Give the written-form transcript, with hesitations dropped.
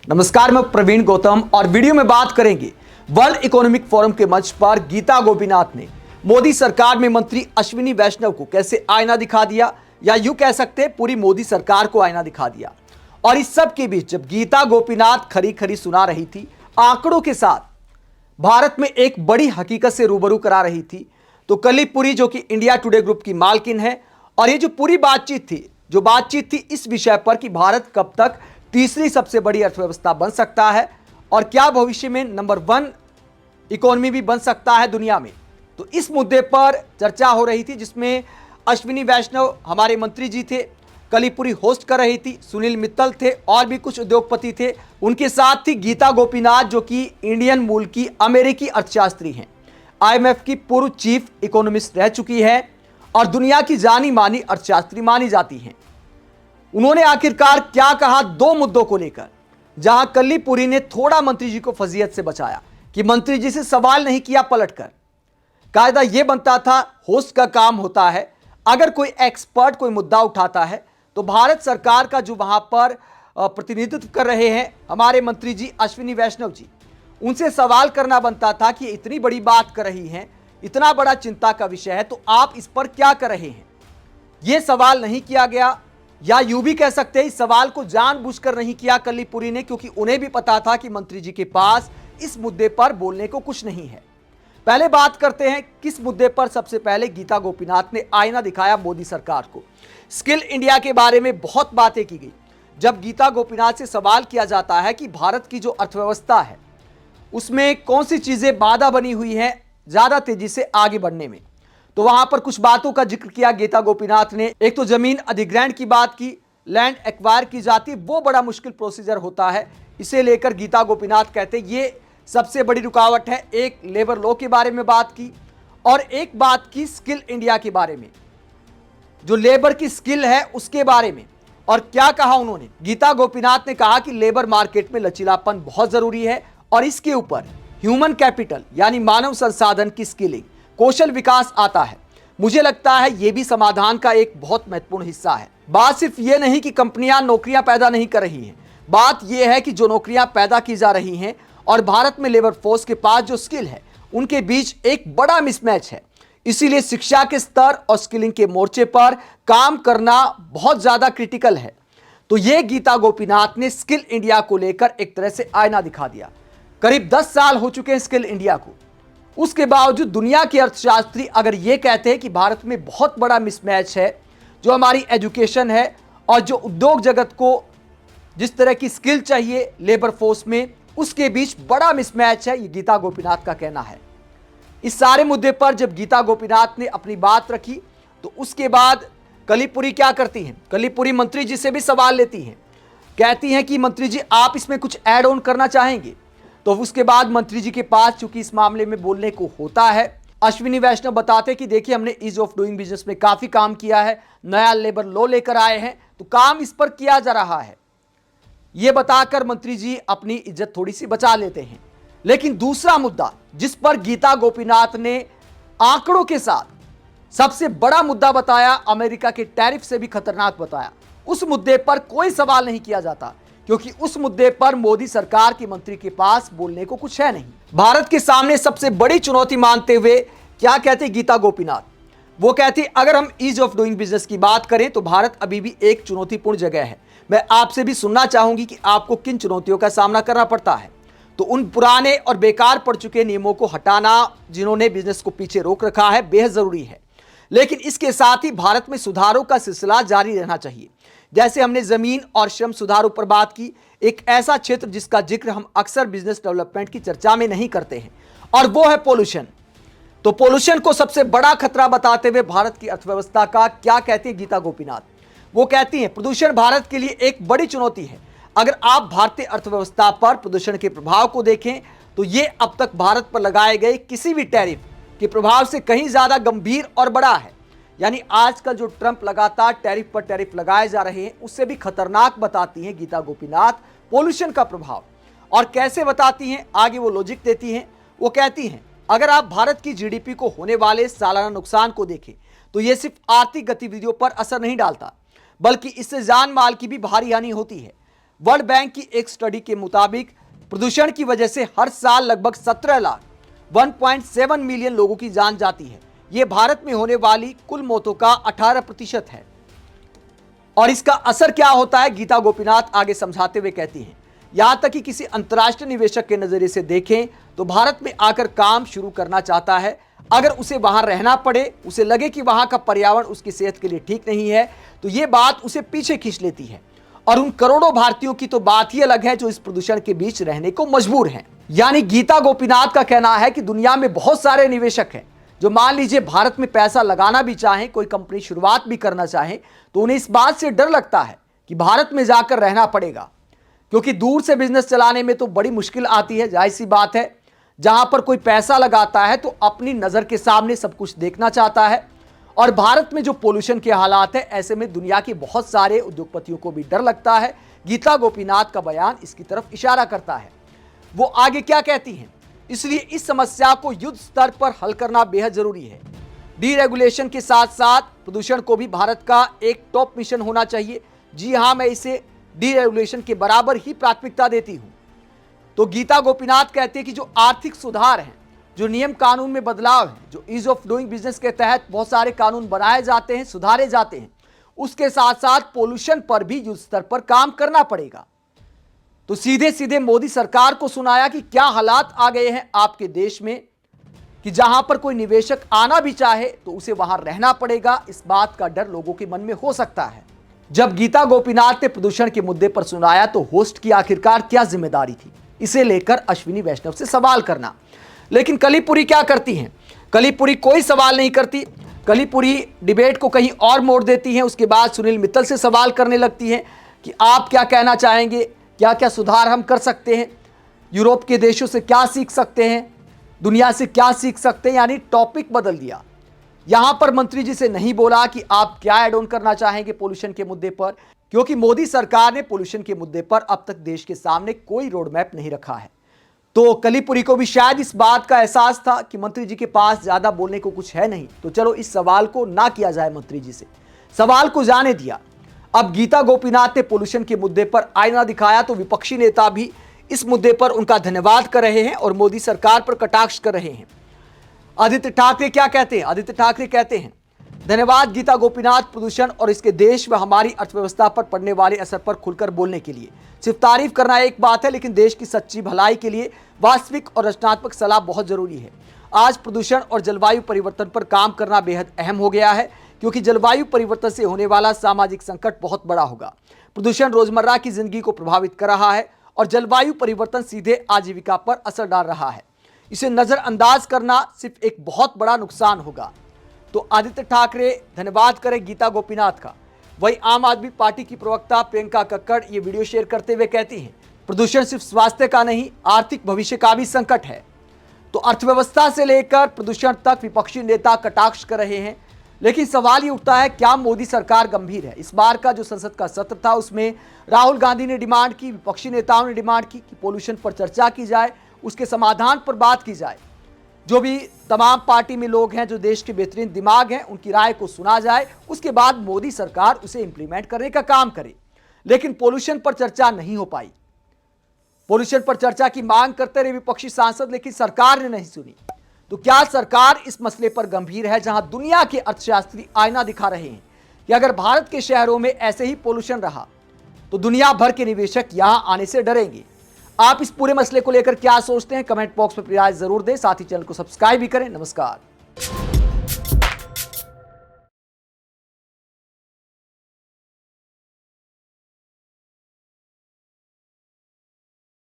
नमस्कार, मैं प्रवीण गौतम और वीडियो में बात करेंगे वर्ल्ड इकोनॉमिक फोरम के मंच पर गीता गोपीनाथ ने मोदी सरकार में मंत्री अश्विनी वैष्णव को कैसे आईना दिखा दिया, या यूं कह सकते हैं पूरी मोदी सरकार को आईना दिखा दिया। और इस सब के बीच जब गीता गोपीनाथ खरी खरी सुना रही थी, आंकड़ों के साथ भारत में एक बड़ी हकीकत से रूबरू करा रही थी, तो कलीपुरी जो कि इंडिया टुडे ग्रुप की मालकिन है, और ये जो पूरी बातचीत थी इस विषय पर कि भारत कब तक तीसरी सबसे बड़ी अर्थव्यवस्था बन सकता है और क्या भविष्य में नंबर 1 इकोनॉमी भी बन सकता है दुनिया में। तो इस मुद्दे पर चर्चा हो रही थी, जिसमें अश्विनी वैष्णव हमारे मंत्री जी थे, कलीपुरी होस्ट कर रही थी, सुनील मित्तल थे और भी कुछ उद्योगपति थे। उनके साथ थी गीता गोपीनाथ जो कि इंडियन मूल की अमेरिकी अर्थशास्त्री हैं, IMF की पूर्व चीफ इकोनॉमिस्ट रह चुकी है और दुनिया की जानी मानी अर्थशास्त्री मानी जाती हैं। उन्होंने आखिरकार क्या कहा दो मुद्दों को लेकर, जहां कलीपुरी ने थोड़ा मंत्री जी को फजीहत से बचाया कि मंत्री जी से सवाल नहीं किया पलटकर। कायदा यह बनता था, होस्ट का काम होता है, अगर कोई एक्सपर्ट कोई मुद्दा उठाता है तो भारत सरकार का जो वहां पर प्रतिनिधित्व कर रहे हैं हमारे मंत्री जी अश्विनी वैष्णव जी, उनसे सवाल करना बनता था कि इतनी बड़ी बात कर रही हैं, इतना बड़ा चिंता का विषय है, तो आप इस पर क्या कर रहे हैं। यह सवाल नहीं किया गया, या यूं भी कह सकते हैं इस सवाल को जानबूझकर नहीं किया कलीपुरी ने, क्योंकि उन्हें भी पता था कि मंत्री जी के पास इस मुद्दे पर बोलने को कुछ नहीं है। पहले बात करते हैं किस मुद्दे पर सबसे पहले गीता गोपीनाथ ने आईना दिखाया मोदी सरकार को। स्किल इंडिया के बारे में बहुत बातें की गई। जब गीता गोपीनाथ से सवाल किया जाता है कि भारत की जो अर्थव्यवस्था है उसमें कौन सी चीजें बाधा बनी हुई हैं ज्यादा तेजी से आगे बढ़ने में, तो वहां पर कुछ बातों का जिक्र किया गीता गोपीनाथ ने। एक तो जमीन अधिग्रहण की बात की, लैंड एक्वायर की जाती, वो बड़ा मुश्किल प्रोसीजर होता है, इसे लेकर गीता गोपीनाथ कहते ये सबसे बड़ी रुकावट है। एक लेबर लॉ के बारे में बात की और एक बात की स्किल इंडिया के बारे में, जो लेबर की स्किल है उसके बारे में। और क्या कहा उन्होंने, गीता गोपीनाथ ने कहा कि लेबर मार्केट में लचीलापन बहुत जरूरी है और इसके ऊपर ह्यूमन कैपिटल यानी मानव संसाधन की स्किलिंग, कौशल विकास आता है। मुझे लगता है यह भी समाधान का एक बहुत महत्वपूर्ण हिस्सा है। बात सिर्फ ये नहीं कि कंपनियां नौकरियां पैदा नहीं कर रही हैं, बात यह है कि जो नौकरियां पैदा की जा रही हैं और भारत में लेबर फोर्स के पास जो स्किल है उनके बीच एक बड़ा मिसमैच है। इसीलिए शिक्षा के स्तर और स्किलिंग के मोर्चे पर काम करना बहुत ज्यादा क्रिटिकल है। तो यह गीता गोपीनाथ ने स्किल इंडिया को लेकर एक तरह से आईना दिखा दिया। करीब 10 साल हो चुके हैं स्किल इंडिया को, उसके बावजूद दुनिया के अर्थशास्त्री अगर ये कहते हैं कि भारत में बहुत बड़ा मिसमैच है, जो हमारी एजुकेशन है और जो उद्योग जगत को जिस तरह की स्किल चाहिए लेबर फोर्स में, उसके बीच बड़ा मिसमैच है, ये गीता गोपीनाथ का कहना है। इस सारे मुद्दे पर जब गीता गोपीनाथ ने अपनी बात रखी तो उसके बाद कलीपुरी क्या करती हैं, कलीपुरी मंत्री जी से भी सवाल लेती हैं, कहती हैं कि मंत्री जी आप इसमें कुछ ऐड ऑन करना चाहेंगे। तो उसके बाद मंत्री जी के पास चूंकि इस मामले में बोलने को होता है, अश्विनी वैष्णव बताते कि देखिए हमने ईज ऑफ डूइंग बिजनेस में काफी काम किया है, नया लेबर लॉ लेकर आए हैं, तो काम इस पर किया जा रहा है। यह बताकर मंत्री जी अपनी इज्जत थोड़ी सी बचा लेते हैं। लेकिन दूसरा मुद्दा जिस पर गीता गोपीनाथ ने आंकड़ों के साथ सबसे बड़ा मुद्दा बताया, अमेरिका के टैरिफ से भी खतरनाक बताया, उस मुद्दे पर कोई सवाल नहीं किया जाता, क्योंकि उस मुद्दे पर मोदी सरकार के मंत्री के पास बोलने को कुछ है नहीं। भारत के सामने सबसे बड़ी चुनौती मानते हुए क्या कहते गीता गोपीनाथ, वो कहती अगर हम ईज ऑफ डूइंग बिजनेस की बात करें तो भारत अभी भी एक चुनौतीपूर्ण जगह है। मैं आपसे भी सुनना चाहूंगी कि आपको किन चुनौतियों का सामना करना पड़ता है। तो उन पुराने और बेकार पड़ चुके नियमों को हटाना जिन्होंने बिजनेस को पीछे रोक रखा है बेहद जरूरी है, लेकिन इसके साथ ही भारत में सुधारों का सिलसिला जारी रहना चाहिए। जैसे हमने जमीन और श्रम सुधारों पर बात की, एक ऐसा क्षेत्र जिसका जिक्र हम अक्सर बिजनेस डेवलपमेंट की चर्चा में नहीं करते हैं, और वो है पोल्यूशन। तो पोल्यूशन को सबसे बड़ा खतरा बताते हुए भारत की अर्थव्यवस्था का क्या कहती है गीता गोपीनाथ, वो कहती हैं प्रदूषण भारत के लिए एक बड़ी चुनौती है। अगर आप भारतीय अर्थव्यवस्था पर प्रदूषण के प्रभाव को देखें तो ये अब तक भारत पर लगाए गए किसी भी टैरिफ के प्रभाव से कहीं ज्यादा गंभीर और बड़ा है। यानी आजकल जो ट्रंप लगातार टैरिफ पर टैरिफ लगाए जा रहे हैं उससे भी खतरनाक बताती हैं गीता गोपीनाथ पोल्यूशन का प्रभाव। और कैसे बताती हैं, आगे वो लॉजिक देती हैं। वो कहती हैं अगर आप भारत की जीडीपी को होने वाले सालाना नुकसान को देखें तो यह सिर्फ आर्थिक गतिविधियों पर असर नहीं डालता, बल्कि इससे जान माल की भी भारी हानि होती है। वर्ल्ड बैंक की एक स्टडी के मुताबिक प्रदूषण की वजह से हर साल लगभग 17 लाख 1.7 मिलियन लोगों की जान जाती है। यह भारत में होने वाली कुल मौतों का 18% है। और इसका असर क्या होता है, गीता गोपीनाथ आगे समझाते हुए कहती हैं, यहां तक कि किसी अंतर्राष्ट्रीय निवेशक के नजरिए से देखें तो भारत में आकर काम शुरू करना चाहता है, अगर उसे वहां रहना पड़े, उसे लगे कि वहां का पर्यावरण उसकी सेहत के लिए ठीक नहीं है, तो यह बात उसे पीछे खींच लेती है। और उन करोड़ों भारतीयों की तो बात ही अलग है जो इस प्रदूषण के बीच रहने को मजबूर हैं। यानी गीता गोपीनाथ का कहना है कि दुनिया में बहुत सारे निवेशक हैं जो मान लीजिए भारत में पैसा लगाना भी चाहें, कोई कंपनी शुरुआत भी करना चाहें, तो उन्हें इस बात से डर लगता है कि भारत में जाकर रहना पड़ेगा, क्योंकि दूर से बिजनेस चलाने में तो बड़ी मुश्किल आती है। जाहिर सी बात है, जहां पर कोई पैसा लगाता है तो अपनी नजर के सामने सब कुछ देखना चाहता है। और भारत में जो पोल्यूशन के हालात है, ऐसे में दुनिया के बहुत सारे उद्योगपतियों को भी डर लगता है। गीता गोपीनाथ का बयान इसकी तरफ इशारा करता है। वो आगे क्या कहती हैं, इसलिए इस समस्या को युद्ध स्तर पर हल करना बेहद जरूरी है। डीरेगुलेशन के साथ साथ प्रदूषण को भी भारत का एक टॉप मिशन होना चाहिए। जी हां, मैं इसे डीरेगुलेशन के बराबर ही प्राथमिकता देती हूं। तो गीता गोपीनाथ कहते हैं कि जो आर्थिक सुधार हैं, जो नियम कानून में बदलाव है, जो ईज ऑफ डूइंग बिजनेस के तहत बहुत सारे कानून बनाए जाते हैं, सुधारे जाते हैं, उसके साथ साथ पोल्यूशन पर भी युद्ध स्तर पर काम करना पड़ेगा। तो सीधे सीधे मोदी सरकार को सुनाया कि क्या हालात आ गए हैं आपके देश में कि जहां पर कोई निवेशक आना भी चाहे तो उसे वहां रहना पड़ेगा। इस बात का डर लोगों के मन में हो सकता है। जब गीता गोपीनाथ ने प्रदूषण के मुद्दे पर सुनाया तो होस्ट की आखिरकार क्या जिम्मेदारी थी, इसे लेकर अश्विनी वैष्णव से सवाल करना। लेकिन कलीपुरी क्या करती हैं, कलीपुरी कोई सवाल नहीं करती। कलीपुरी डिबेट को कहीं और मोड़ देती हैं। उसके बाद सुनील मित्तल से सवाल करने लगती हैं कि आप क्या कहना चाहेंगे, क्या क्या सुधार हम कर सकते हैं, यूरोप के देशों से क्या सीख सकते हैं, दुनिया से क्या सीख सकते हैं। यानी टॉपिक बदल दिया। यहां पर मंत्री जी से नहीं बोला कि आप क्या ऐड ऑन करना चाहेंगे पोल्यूशन के मुद्दे पर, क्योंकि मोदी सरकार ने पोल्यूशन के मुद्दे पर अब तक देश के सामने कोई रोड मैप नहीं रखा है। तो कलीपुरी को भी शायद इस बात का एहसास था कि मंत्री जी के पास ज्यादा बोलने को कुछ है नहीं, तो चलो इस सवाल को ना किया जाए मंत्री जी से, सवाल को जाने दिया। अब गीता गोपीनाथ ने पोल्यूशन के मुद्दे पर आईना दिखाया तो विपक्षी नेता भी इस मुद्दे पर उनका धन्यवाद कर रहे हैं और मोदी सरकार पर कटाक्ष कर रहे हैं। आदित्य ठाकरे क्या कहते हैं, आदित्य ठाकरे कहते हैं, धन्यवाद गीता गोपीनाथ प्रदूषण और इसके देश व हमारी अर्थव्यवस्था पर पड़ने वाले असर पर खुलकर बोलने के लिए। सिर्फ तारीफ करना एक बात है, लेकिन देश की सच्ची भलाई के लिए वास्तविक और रचनात्मक सलाह बहुत जरूरी है। आज प्रदूषण और जलवायु परिवर्तन पर काम करना बेहद अहम हो गया है, क्योंकि जलवायु परिवर्तन से होने वाला सामाजिक संकट बहुत बड़ा होगा। प्रदूषण रोजमर्रा की जिंदगी को प्रभावित कर रहा है और जलवायु परिवर्तन सीधे आजीविका पर असर डाल रहा है। इसे नजरअंदाज करना सिर्फ एक बहुत बड़ा नुकसान होगा। तो आदित्य ठाकरे धन्यवाद करें गीता गोपीनाथ का। वही आम आदमी पार्टी की प्रवक्ता प्रियंका कक्कड़ ये वीडियो शेयर करते हुए कहती हैं, प्रदूषण सिर्फ स्वास्थ्य का नहीं, आर्थिक भविष्य का भी संकट है। तो अर्थव्यवस्था से लेकर प्रदूषण तक विपक्षी नेता कटाक्ष कर रहे हैं, लेकिन सवाल ये उठता है क्या मोदी सरकार गंभीर है। इस बार का जो संसद का सत्र था उसमें राहुल गांधी ने डिमांड की, विपक्षी नेताओं ने डिमांड की कि पोल्यूशन पर चर्चा की जाए, उसके समाधान पर बात की जाए। जो भी तमाम पार्टी में लोग हैं, जो देश के बेहतरीन दिमाग हैं, उनकी राय को सुना जाए, उसके बाद मोदी सरकार उसे इंप्लीमेंट करने का काम करे। लेकिन पोल्यूशन पर चर्चा नहीं हो पाई। पोल्यूशन पर चर्चा की मांग करते रहे विपक्षी सांसद, लेकिन सरकार ने नहीं सुनी। तो क्या सरकार इस मसले पर गंभीर है, जहां दुनिया के अर्थशास्त्री आईना दिखा रहे हैं कि अगर भारत के शहरों में ऐसे ही पोल्यूशन रहा तो दुनिया भर के निवेशक यहां आने से डरेंगे। आप इस पूरे मसले को लेकर क्या सोचते हैं, कमेंट बॉक्स में अपनी राय जरूर दें। साथ ही चैनल को सब्सक्राइब भी करें। नमस्कार।